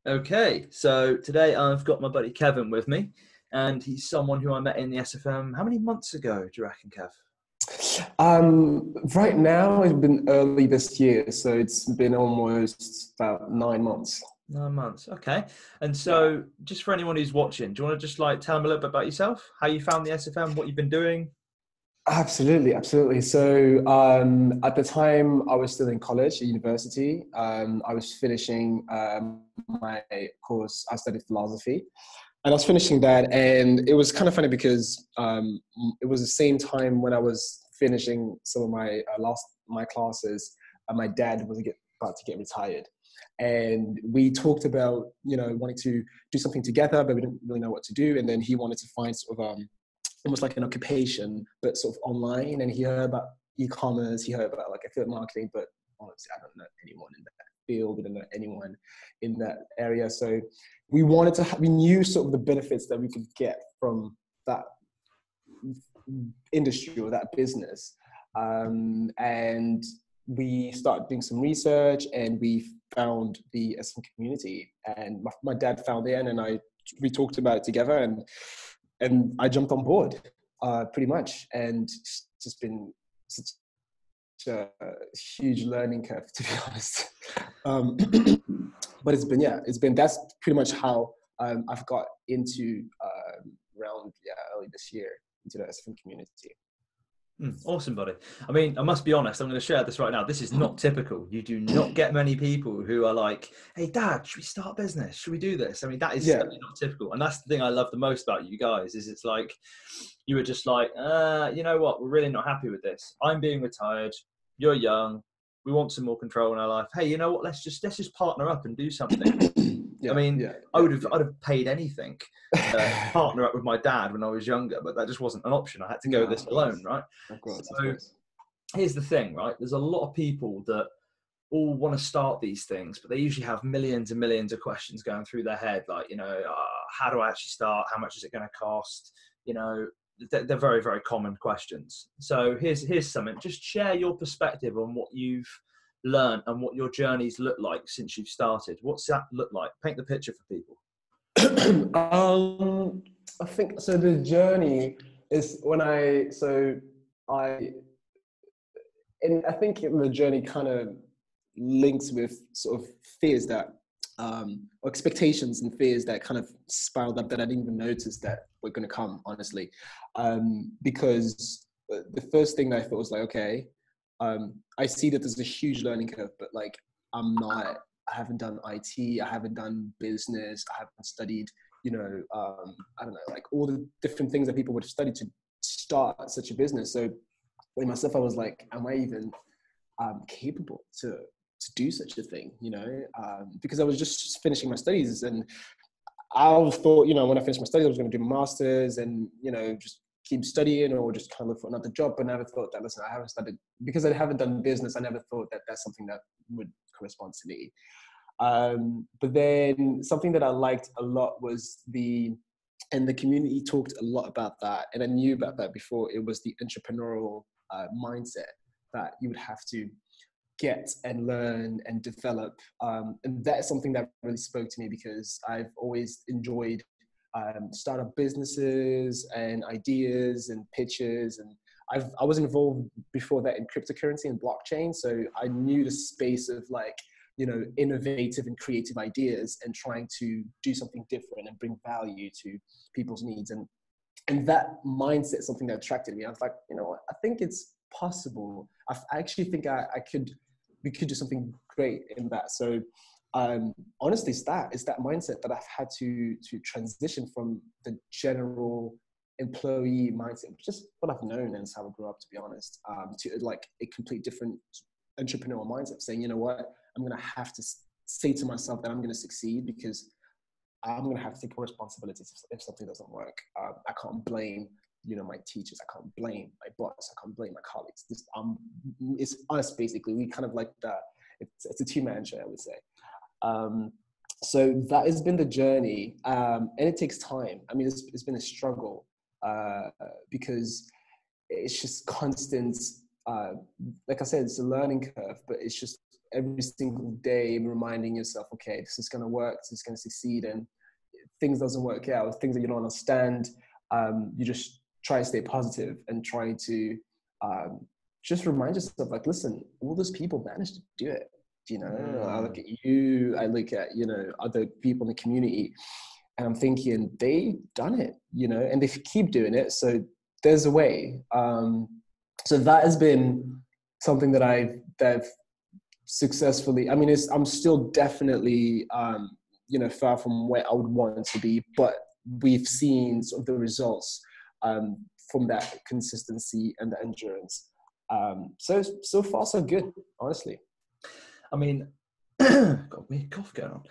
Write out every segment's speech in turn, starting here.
Okay, so today I've got my buddy Kevin with me, and he's someone who I met in the SFM. How many months ago do you reckon, Kev? Right now, it's been early this year, so it's been almost about 9 months. 9 months, okay. And Yeah, so, just for anyone who's watching, do you want to just like tell them a little bit about yourself, how you found the SFM, what you've been doing? absolutely, absolutely. So at the time, I was still in college, at university. I was finishing my course. I studied philosophy, and I was finishing that, and it was kind of funny because it was the same time when I was finishing some of my my classes, and my dad was about to get retired, and we talked about wanting to do something together, but we didn't really know what to do, and then he wanted to find sort of almost like an occupation, but sort of online, and he heard about e-commerce, he heard about like affiliate marketing, but honestly, I don't know anyone in that field, we don't know anyone in that area, so we knew sort of the benefits that we could get from that industry or that business. And we started doing some research and we found the SM community, and my dad found it, and we talked about it together, and I jumped on board pretty much, and it's just been such a huge learning curve, to be honest. Um, but that's pretty much how I've got into around early this year into the SM community. Awesome, buddy. I mean, I must be honest, I'm going to share this right now. This is not typical. You do not get many people who are like, hey, Dad, should we start a business? Should we do this? I mean, that is Yeah, certainly not typical. And that's the thing I love the most about you guys is it's like, you were just like, you know what? We're really not happy with this. I'm being retired. You're young. We want some more control in our life. Hey, you know what? Let's just partner up and do something. I mean, I'd have paid anything to partner up with my dad when I was younger, but that just wasn't an option. I had to go this alone, right? Of course, of So course. here's the thing, right? There's a lot of people that all want to start these things, but they usually have millions and millions of questions going through their head, like, how do I actually start? How much is it going to cost? They're very, very common questions. So here's something. Just share your perspective on what you've learned and what your journeys look like since you've started. What's that look like? Paint the picture for people. I think so. The journey is I I think the journey kind of links with sort of fears that or expectations and fears that kind of spiraled up that I didn't even notice that were going to come, honestly, because the first thing that I thought was like, okay, I see that there's a huge learning curve, but like I haven't done IT, I haven't done business, I haven't studied, I don't know, like all the different things that people would have studied to start such a business. So with myself, I was like, am I even capable to do such a thing, because I was just finishing my studies, and I thought, when I finished my studies, I was going to do a master's and, just keep studying or just kind of look for another job. But I never thought that, listen, I haven't studied, because I haven't done business, I never thought that that's something that would correspond to me. But then something that I liked a lot was and the community talked a lot about that, and I knew about that before, it was the entrepreneurial mindset that you would have to get and learn and develop. And that's something that really spoke to me, because I've always enjoyed startup businesses and ideas and pitches. And I was involved before that in cryptocurrency and blockchain. So I knew the space of like, innovative and creative ideas and trying to do something different and bring value to people's needs. And that mindset is something that attracted me. I was like, what? I think it's possible. I actually think we could do something great in that. So honestly, it's that mindset that I've had to transition from the general employee mindset, which is what I've known and it's how I grew up, to be honest, to like a complete different entrepreneurial mindset, saying, you know what, I'm going to have to say to myself that I'm going to succeed, because I'm going to have to take responsibility if something doesn't work. I can't blame, my teachers. I can't blame my boss. I can't blame my colleagues. It's us, basically. We kind of like that. It's a two-man show, I would say. So that has been the journey. And it takes time. I mean, it's been a struggle because it's just constant. Like I said, it's a learning curve, but it's just every single day reminding yourself, okay, this is going to work, this is going to succeed. And things doesn't work out, things that you don't understand, you just try to stay positive and try to just remind yourself, like, listen, all those people managed to do it. You know, I look at you, I look at, you know, other people in the community, and I'm thinking they've done it, you know, and they keep doing it. So there's a way. So that has been something that I've successfully, I mean, I'm still definitely, you know, far from where I would want to be, but we've seen sort of the results from that consistency and the endurance. So far so good, honestly. I mean, got a weird cough going on.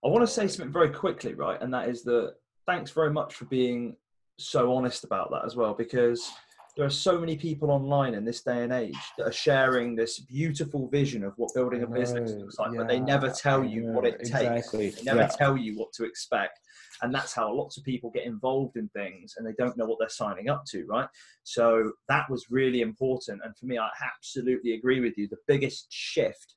I want to say something very quickly, right? And that is that thanks very much for being so honest about that as well, because there are so many people online in this day and age that are sharing this beautiful vision of what building a business looks like, but they never tell you what it takes. They never tell you what to expect. And that's how lots of people get involved in things and they don't know what they're signing up to, right? So that was really important. And for me, I absolutely agree with you. The biggest shift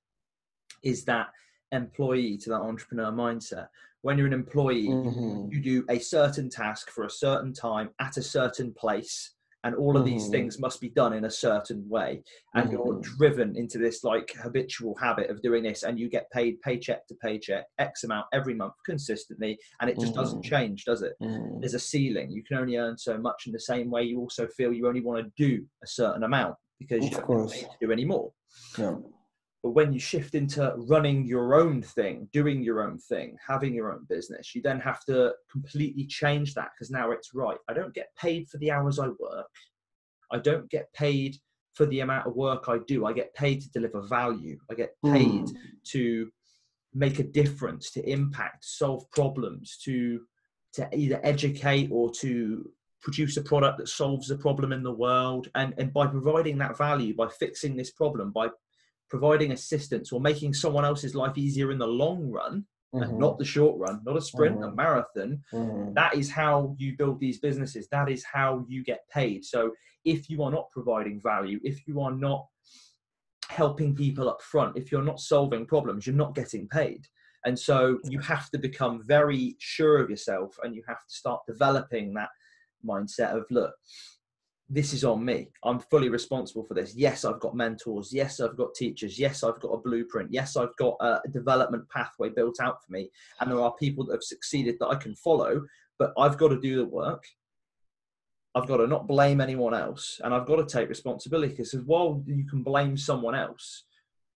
is that employee to that entrepreneur mindset. When you're an employee, you do a certain task for a certain time at a certain place, and all of these things must be done in a certain way. And you're driven into this like habitual habit of doing this, and you get paid paycheck to paycheck, X amount every month consistently, and it just doesn't change, does it? There's a ceiling. You can only earn so much. In the same way, you also feel you only want to do a certain amount because you don't get paid to do any more. Yeah. But when you shift into running your own thing, doing your own thing, having your own business, you then have to completely change that, because now it's right. I don't get paid for the hours I work. I don't get paid for the amount of work I do. I get paid to deliver value. I get paid to make a difference, to impact, solve problems, to either educate or to produce a product that solves a problem in the world. And by providing that value, by fixing this problem, by providing assistance or making someone else's life easier in the long run, and not the short run, not a sprint, a marathon. That is how you build these businesses. That is how you get paid. So if you are not providing value, if you are not helping people up front, if you're not solving problems, you're not getting paid. And so you have to become very sure of yourself, and you have to start developing that mindset of, look, this is on me. I'm fully responsible for this. Yes, I've got mentors. Yes, I've got teachers. Yes, I've got a blueprint. Yes, I've got a development pathway built out for me. And there are people that have succeeded that I can follow, but I've got to do the work. I've got to not blame anyone else. And I've got to take responsibility, because while you can blame someone else,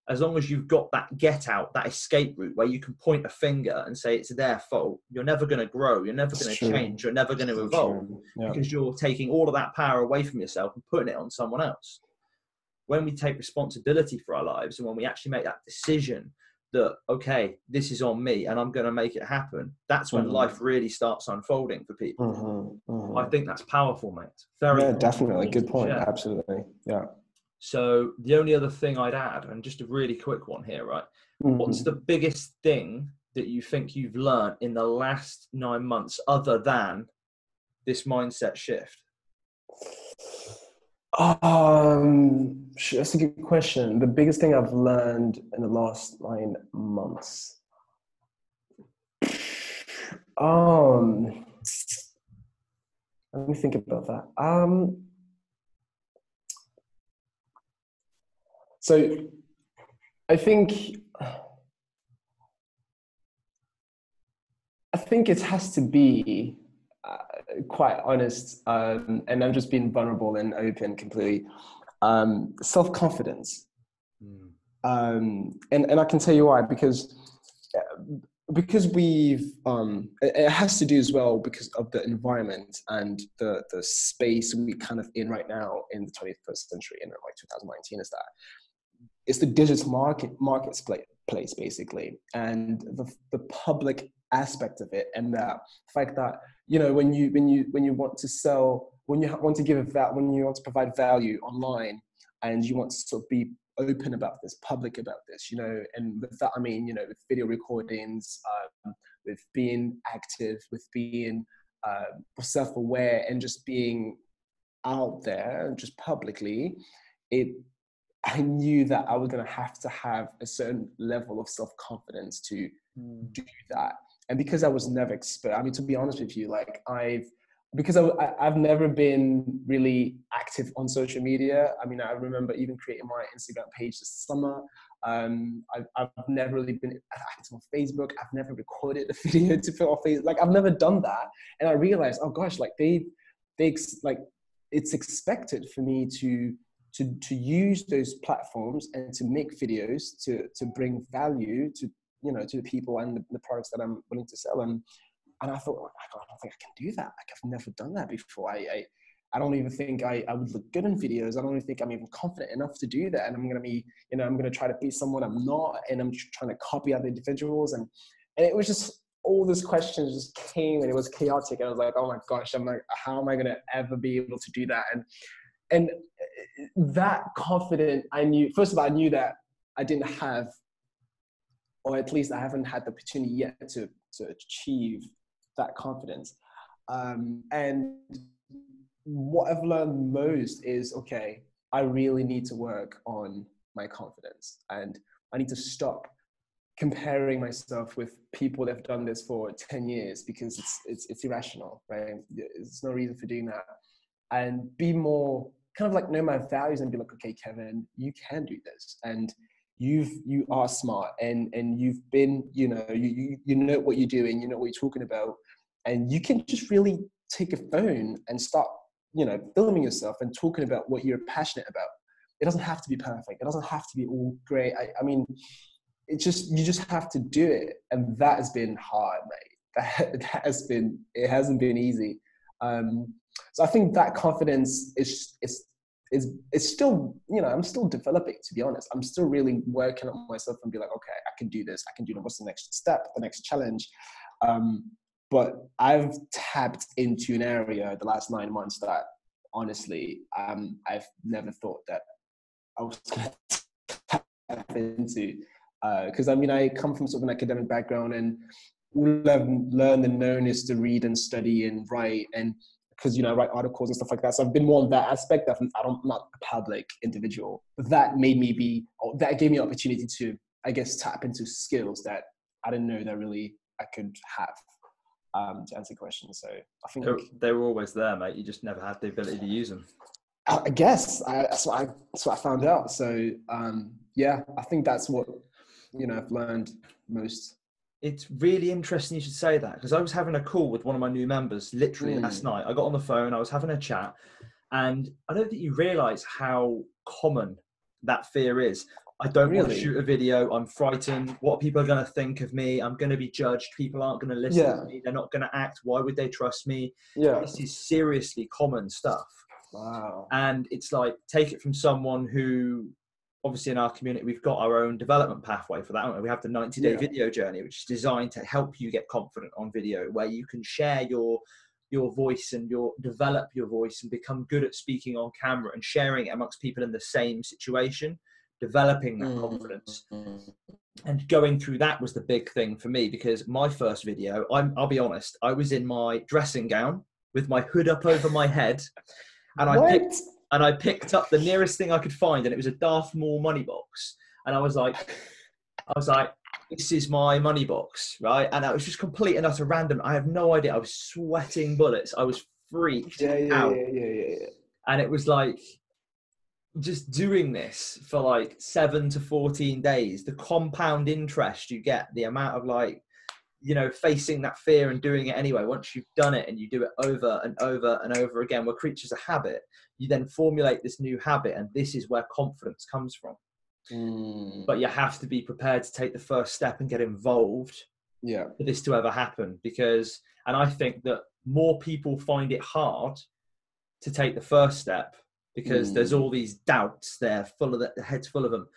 as long as you've got that get out, that escape route where you can point a finger and say it's their fault, you're never going to grow. You're never going to change. You're never going to evolve, because you're taking all of that power away from yourself and putting it on someone else. When we take responsibility for our lives, and when we actually make that decision that, okay, this is on me and I'm going to make it happen, that's when life really starts unfolding for people. I think that's powerful, mate. Very definitely. Good point. Absolutely. Yeah. So the only other thing I'd add, and just a really quick one here, right? What's the biggest thing that you think you've learned in the last 9 months other than this mindset shift? That's a good question. The biggest thing I've learned in the last 9 months. Let me think about that. So I think it has to be quite honest, and I'm just being vulnerable and open completely. Self-confidence, and I can tell you why, because we've it has to do as well because of the environment and the space we kind of in right now in the 21st century, in like 2019, is that it's the digital marketplace basically, and the public aspect of it, and the fact that, you know, when you want to sell, when you want to when you want to provide value online, and you want to sort of be open about this, public about this, you know, and with that I mean, you know, with video recordings, with being active, with being self-aware, and just being out there, just publicly, it I knew that I was going to have a certain level of self-confidence to do that. And because I was never expert, I mean, to be honest with you, like I've never been really active on social media. I mean, I remember even creating my Instagram page this summer. I've never really been active on Facebook. I've never recorded a video to put on Facebook. Like, I've never done that. And I realized, oh gosh, like like it's expected for me to use those platforms and to make videos to bring value to, you know, to the people and the products that I'm willing to sell. And I thought, oh, I don't think I can do that. Like, I've never done that before. I don't even think I would look good in videos. I don't even think I'm even confident enough to do that. And I'm going to be, you know, I'm going to try to be someone I'm not, and I'm trying to copy other individuals. And it was just, all these questions just came, and it was chaotic. And I was like, oh my gosh, I'm like, how am I going to ever be able to do that? And that confident, I knew, first of all, I knew that I didn't have, or at least I haven't had the opportunity yet to achieve that confidence. And what I've learned most is, okay, I really need to work on my confidence, and I need to stop comparing myself with people that have done this for 10 years, because it's irrational, right? There's no reason for doing that. And be more kind of like, know my values and be like, okay, Kevin, you can do this. And you are smart, and you've been, you know, you know what you're doing, you know what you're talking about. And you can just really take a phone and start, you know, filming yourself and talking about what you're passionate about. It doesn't have to be perfect. It doesn't have to be all great. I mean, you just have to do it. And that has been hard, mate. It hasn't been easy. So I think that confidence is still, you know, I'm still developing, to be honest. I'm still really working on myself and be like, okay, I can do this. I can do that. What's the next step, the next challenge? But I've tapped into an area the last 9 months that honestly, I've never thought that I was going to tap into. Because I mean, I come from sort of an academic background, and all I've learned and known is to read and study and write, and because, you know, I write articles and stuff like that. So I've been more on that aspect. I'm not a public individual. That gave me an opportunity to, I guess, tap into skills that I didn't know that really I could have. To answer questions. So I think they were always there, mate. You just never had the ability to use them. I guess that's what I found out. So yeah, I think that's what, you know, I've learned most. It's really interesting you should say that, because I was having a call with one of my new members literally last night. I got on the phone, I was having a chat, and I don't think you realise how common that fear is. I don't want to shoot a video. I'm frightened. What are people going to think of me? I'm going to be judged. People aren't going to listen to me. They're not going to act. Why would they trust me? Yeah. This is seriously common stuff. Wow. And it's like, take it from someone who, obviously in our community, we've got our own development pathway for that. We have the 90-day video journey, which is designed to help you get confident on video, where you can share your voice and develop your voice and become good at speaking on camera and sharing it amongst people in the same situation, developing that confidence. And going through that was the big thing for me, because my first video, I'll be honest, I was in my dressing gown with my hood up over my head, and I picked up the nearest thing I could find, and it was a Darth Maul money box. And I was like, this is my money box, right? And that was just complete and utter random. I have no idea. I was sweating bullets. I was freaked out. Yeah. And it was like, just doing this for like 7 to 14 days, the compound interest you get, the amount of, like, you know, facing that fear and doing it anyway. Once you've done it and you do it over and over and over again, we're creatures of habit. You then formulate this new habit, and this is where confidence comes from. But you have to be prepared to take the first step and get involved for this to ever happen. And I think that more people find it hard to take the first step, because there's all these doubts there, the head's full of them.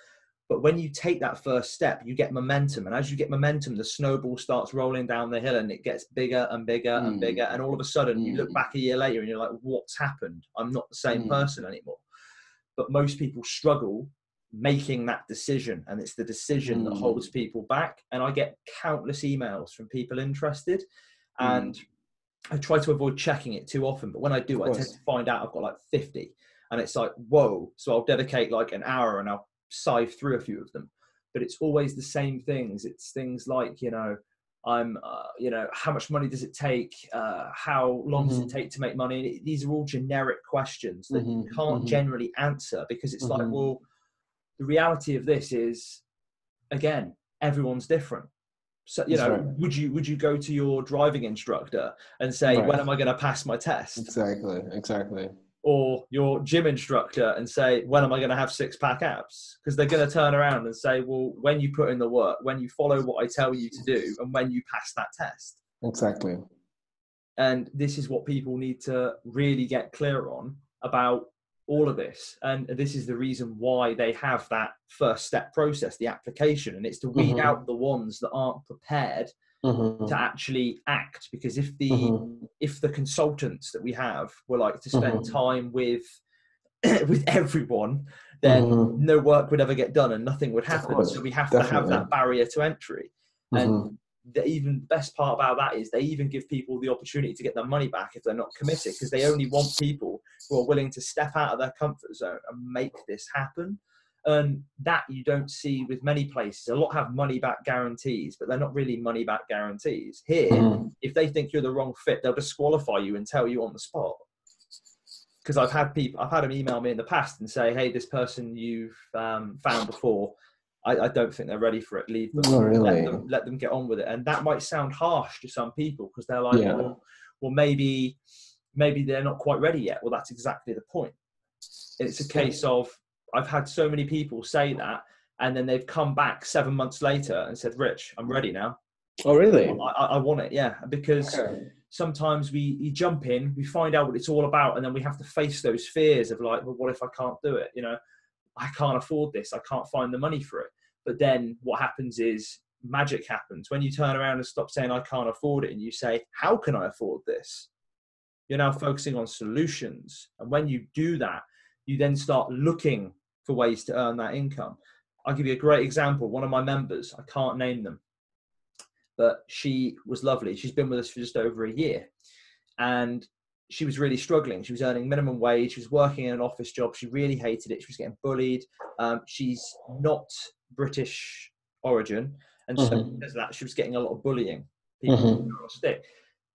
But when you take that first step, you get momentum. And as you get momentum, the snowball starts rolling down the hill, and it gets bigger and bigger and bigger. And all of a sudden you look back a year later and you're like, what's happened? I'm not the same person anymore. But most people struggle making that decision. And it's the decision that holds people back. And I get countless emails from people interested. And I try to avoid checking it too often. But when I do, I tend to find out I've got like 50. And it's like, whoa. So I'll dedicate like an hour and I'll sieve through a few of them. But it's always the same things. It's things like, how much money does it take? How long does it take to make money? These are all generic questions that you can't generally answer, because it's like, well, the reality of this is, again, everyone's different. So, right. would you go to your driving instructor and say, Right. when am I going to pass my test? Exactly. Or your gym instructor and say, when am I going to have 6-pack abs? Because they're going to turn around and say, well, when you put in the work, when you follow what I tell you to do, and when you pass that test. Exactly. And this is what people need to really get clear on about all of this. And this is the reason why they have that first step process, the application. And it's to weed out the ones that aren't prepared to actually act. Because if the consultants that we have were like to spend time with everyone, then no work would ever get done and nothing would happen. So we have to have that barrier to entry. And the even best part about that is they even give people the opportunity to get their money back if they're not committed, because they only want people who are willing to step out of their comfort zone and make this happen. And that you don't see with many places. A lot have money back guarantees, but they're not really money back guarantees. Here, if they think you're the wrong fit, they'll disqualify you and tell you on the spot. Because I've had them email me in the past and say, hey, this person you've found before, I don't think they're ready for it. Leave them. Oh, really? Let them get on with it. And that might sound harsh to some people, because they're like, well, maybe they're not quite ready yet. Well, that's exactly the point. It's a case of, I've had so many people say that, and then they've come back 7 months later and said, Rich, I'm ready now. Oh, really? I want it, yeah. Because sometimes we jump in, we find out what it's all about, and then we have to face those fears of like, well, what if I can't do it? I can't afford this. I can't find the money for it. But then what happens is magic happens. When you turn around and stop saying, I can't afford it, and you say, how can I afford this? You're now focusing on solutions. And when you do that, you then start looking for ways to earn that income. I'll give you a great example. One of my members, I can't name them, but she was lovely. She's been with us for just over a year, and she was really struggling. She was earning minimum wage. She was working in an office job. She really hated it. She was getting bullied. She's not British origin. And so because of that, she was getting a lot of bullying. People stick.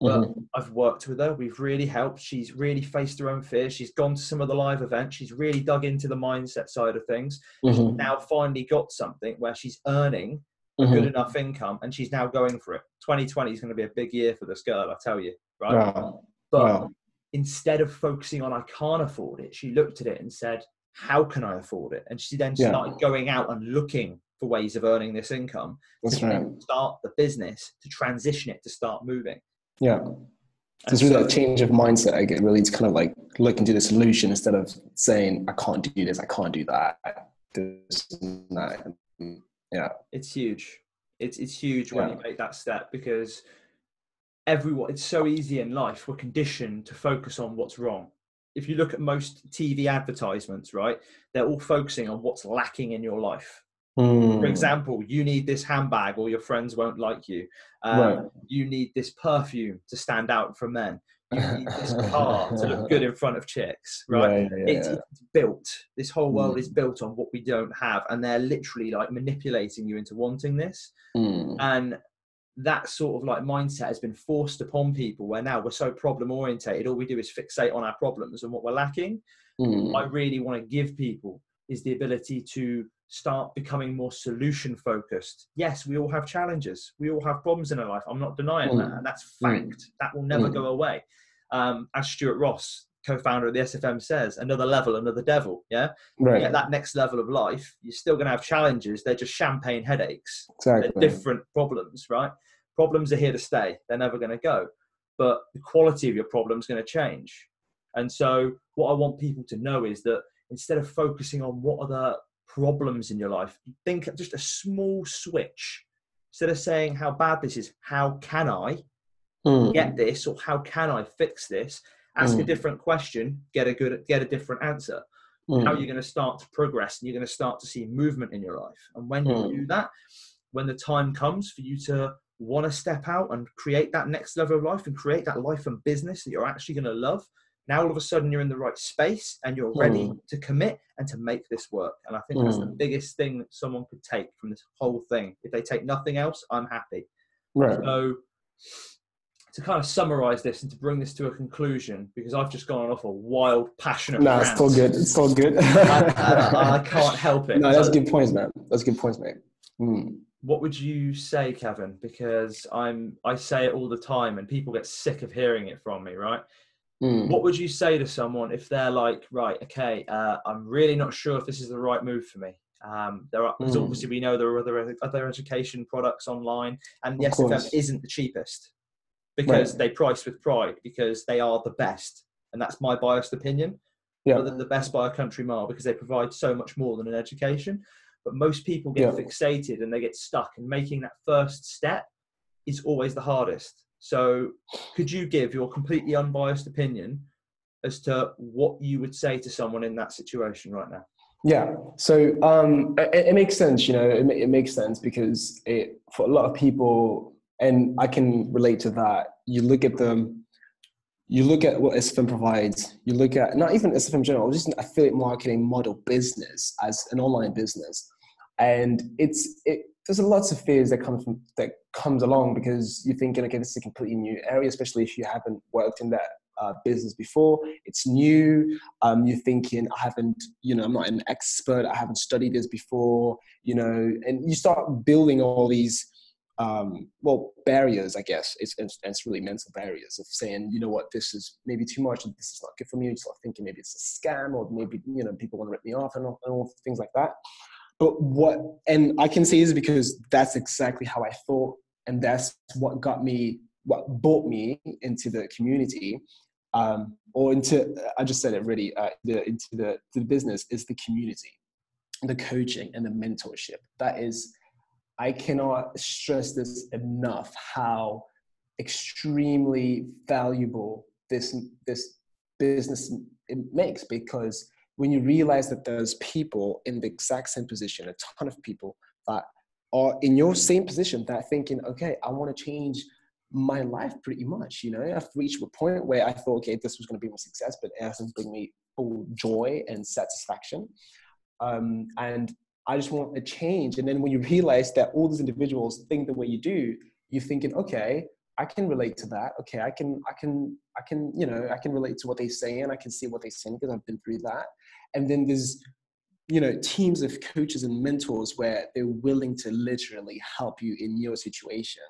But I've worked with her. We've really helped. She's really faced her own fears. She's gone to some of the live events. She's really dug into the mindset side of things. She's now finally got something where she's earning a good enough income, and she's now going for it. 2020 is going to be a big year for this girl, I tell you, right? But instead of focusing on, I can't afford it, she looked at it and said, how can I afford it? And she then started going out and looking for ways of earning this income to start the business, to transition it, to start moving. Yeah. So through that change of mindset, I get really to kind of like look into the solution instead of saying, I can't do this, I can't do that, this and that. Yeah. It's huge. It's huge when you make that step, because it's so easy in life. We're conditioned to focus on what's wrong. If you look at most TV advertisements, right, they're all focusing on what's lacking in your life. For example, you need this handbag or your friends won't like you. You need this perfume to stand out from men. You need this car to look good in front of chicks, right? It's built. This whole world is built on what we don't have. And they're literally like manipulating you into wanting this. And that sort of like mindset has been forced upon people, where now we're so problem orientated. All we do is fixate on our problems and what we're lacking. What I really want to give people is the ability to start becoming more solution focused. Yes, we all have challenges. We all have problems in our life. I'm not denying that. And that's fact. That will never go away. As Stuart Ross, co-founder of the SFM, says, another level, another devil. Yeah. You get that next level of life, you're still going to have challenges. They're just champagne headaches. They're different problems, right? Problems are here to stay. They're never going to go. But the quality of your problem is going to change. And so what I want people to know is that instead of focusing on what are the problems in your life, think of just a small switch. Instead of saying how bad this is, how can I get this, or how can I fix this? Ask a different question, get a different answer. How you're going to start to progress, and you're going to start to see movement in your life. And when you do that, when the time comes for you to want to step out and create that next level of life and create that life and business that you're actually going to love, Now all of a sudden you're in the right space and you're ready to commit and to make this work. And I think that's the biggest thing that someone could take from this whole thing. If they take nothing else, I'm happy. Right. So to kind of summarize this and to bring this to a conclusion, because I've just gone off a wild, passionate rant. It's still good. It's still good. I can't help it. No, that's good points, man. That's good points, mate. What would you say, Kevin? Because I say it all the time and people get sick of hearing it from me, right? What would you say to someone if they're like, right, okay, I'm really not sure if this is the right move for me? Because obviously we know there are other education products online, and the SFM isn't the cheapest because they price with pride, because they are the best, and that's my biased opinion. Yeah. But they're the best by a country mile because they provide so much more than an education. But most people get fixated and they get stuck, and making that first step is always the hardest. So could you give your completely unbiased opinion as to what you would say to someone in that situation right now? Yeah. So it makes sense, it makes sense because for a lot of people, and I can relate to that, you look at what SFM provides, you look at not even SFM in general, just an affiliate marketing model business as an online business. And there's lots of fears that comes along because you're thinking, okay, this is a completely new area, especially if you haven't worked in that business before. It's new. You're thinking, I'm not an expert. I haven't studied this before, and you start building all these, barriers, I guess. It's really mental barriers of saying, you know what, this is maybe too much, and this is not good for me. You start thinking maybe it's a scam, or maybe, people want to rip me off and all things like that. But and I can say this because that's exactly how I thought, and that's what brought me into the community, or into, I just said it really, into the business, is the community, the coaching and the mentorship. That is, I cannot stress this enough, how extremely valuable this business it makes, because when you realize that there's people in the exact same position, a ton of people that are in your same position that are thinking, okay, I want to change my life pretty much. I've reached a point where I thought, okay, this was going to be my success, but it hasn't bring me full joy and satisfaction. And I just want a change. And then when you realize that all these individuals think the way you do, you're thinking, okay, I can relate to that. Okay, I can relate to what they say, and I can see what they're saying because I've been through that. And then there's, teams of coaches and mentors where they're willing to literally help you in your situation.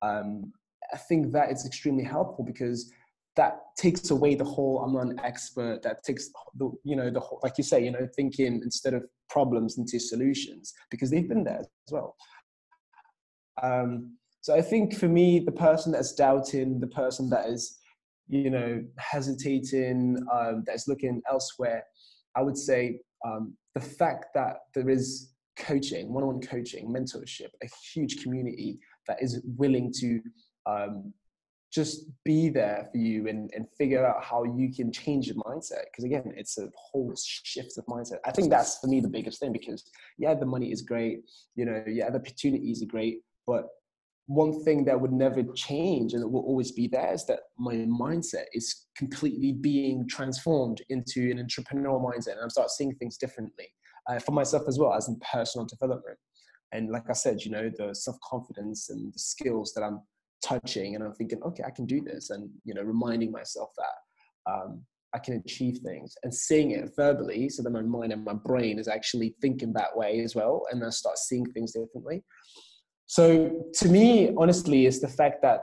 I think that is extremely helpful because that takes away the whole, I'm not an expert. That takes the whole, like you say, thinking instead of problems into solutions, because they've been there as well. So I think for me, the person that's doubting, the person that is, hesitating, that's looking elsewhere, I would say the fact that there is coaching, one-on-one coaching, mentorship, a huge community that is willing to just be there for you and figure out how you can change your mindset. Because again, it's a whole shift of mindset. I think that's for me the biggest thing, because the money is great, the opportunities are great, but one thing that would never change and it will always be there is that my mindset is completely being transformed into an entrepreneurial mindset, and I'm start seeing things differently for myself as well as in personal development. And like I said, the self-confidence and the skills that I'm touching, and I'm thinking, okay, I can do this, and reminding myself that I can achieve things, and saying it verbally so that my mind and my brain is actually thinking that way as well, and I start seeing things differently. So to me, honestly, it's the fact that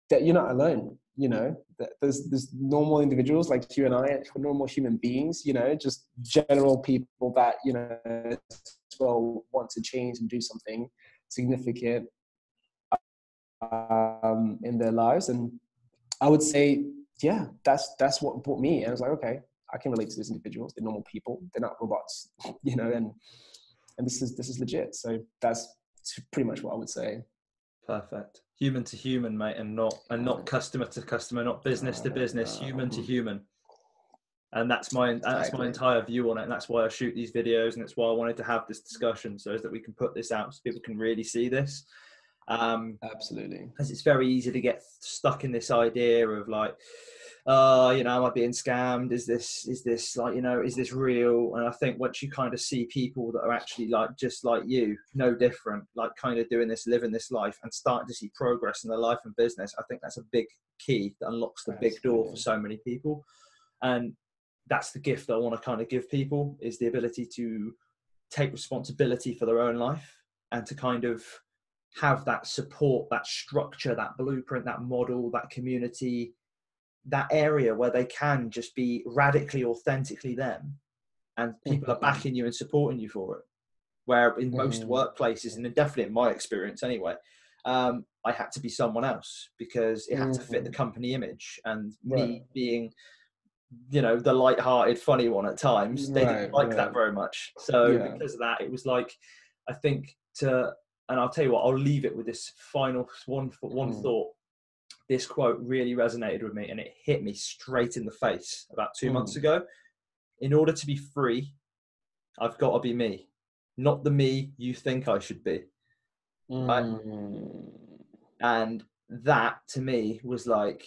you're not alone, that there's normal individuals like you and I, normal human beings, just general people that, as well want to change and do something significant in their lives. And I would say, that's what brought me. And I was like, okay, I can relate to these individuals. They're normal people. They're not robots, and this is legit. So that's pretty much what I would say. Perfect. Human to human, mate, and not customer to customer, not business to business, human to human. And that's my entire view on it. And that's why I shoot these videos, and that's why I wanted to have this discussion, so that we can put this out so people can really see this. Absolutely. Because it's very easy to get stuck in this idea of like, you know, am I being scammed? Is this like, you know, is this real? And I think once you kind of see people that are actually like, just like you, no different, like kind of doing this, living this life and starting to see progress in their life and business, I think that's a big key that unlocks the big door for so many people. And that's the gift I want to kind of give people, is the ability to take responsibility for their own life and to kind of have that support, that structure, that blueprint, that model, that community, that area where they can just be radically, authentically them, and people are backing you and supporting you for it. Where in most workplaces, and definitely in my experience anyway, I had to be someone else because it had to fit the company image, and me being, you know, the light-hearted, funny one at times, they didn't like that very much. So because of that, it was like, I think and I'll tell you what, I'll leave it with this final one thought. This quote really resonated with me and it hit me straight in the face about 2 months ago. In order to be free, I've got to be me, not the me you think I should be. Right? And that to me was like,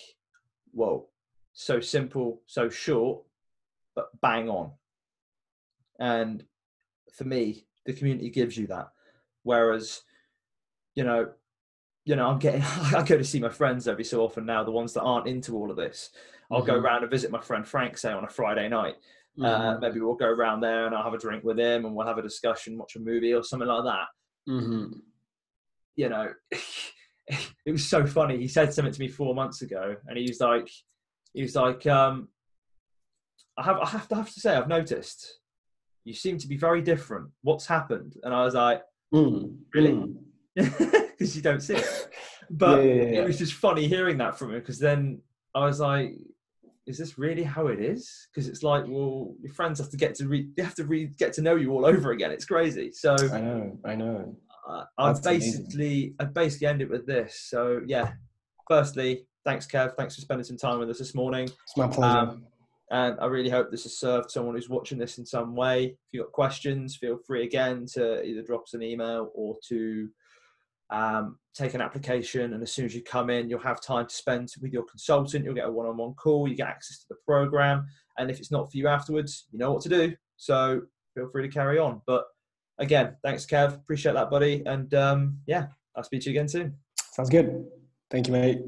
whoa, so simple, so short, but bang on. And for me, the community gives you that. Whereas, you know, I go to see my friends every so often now, the ones that aren't into all of this. I'll go around and visit my friend Frank, say on a Friday night. Maybe we'll go around there and I'll have a drink with him and we'll have a discussion, watch a movie or something like that. You know, it was so funny. He said something to me 4 months ago and he was like, I have to say, I've noticed you seem to be very different. What's happened? And I was like, really? Because you don't see it. But it was just funny hearing that from him, because then I was like, is this really how it is? Because it's like, well, your friends have to get to know you all over again. It's crazy. So I know. I'd basically end it with this. So yeah, firstly, thanks Kev. Thanks for spending some time with us this morning. It's my pleasure. And I really hope this has served someone who's watching this in some way. If you've got questions, feel free again to either drop us an email or to take an application. And as soon as you come in, you'll have time to spend with your consultant. You'll get a one-on-one call. You get access to the program. And if it's not for you afterwards, you know what to do. So feel free to carry on. But again, thanks, Kev. Appreciate that, buddy. And yeah, I'll speak to you again soon. Sounds good. Thank you, mate.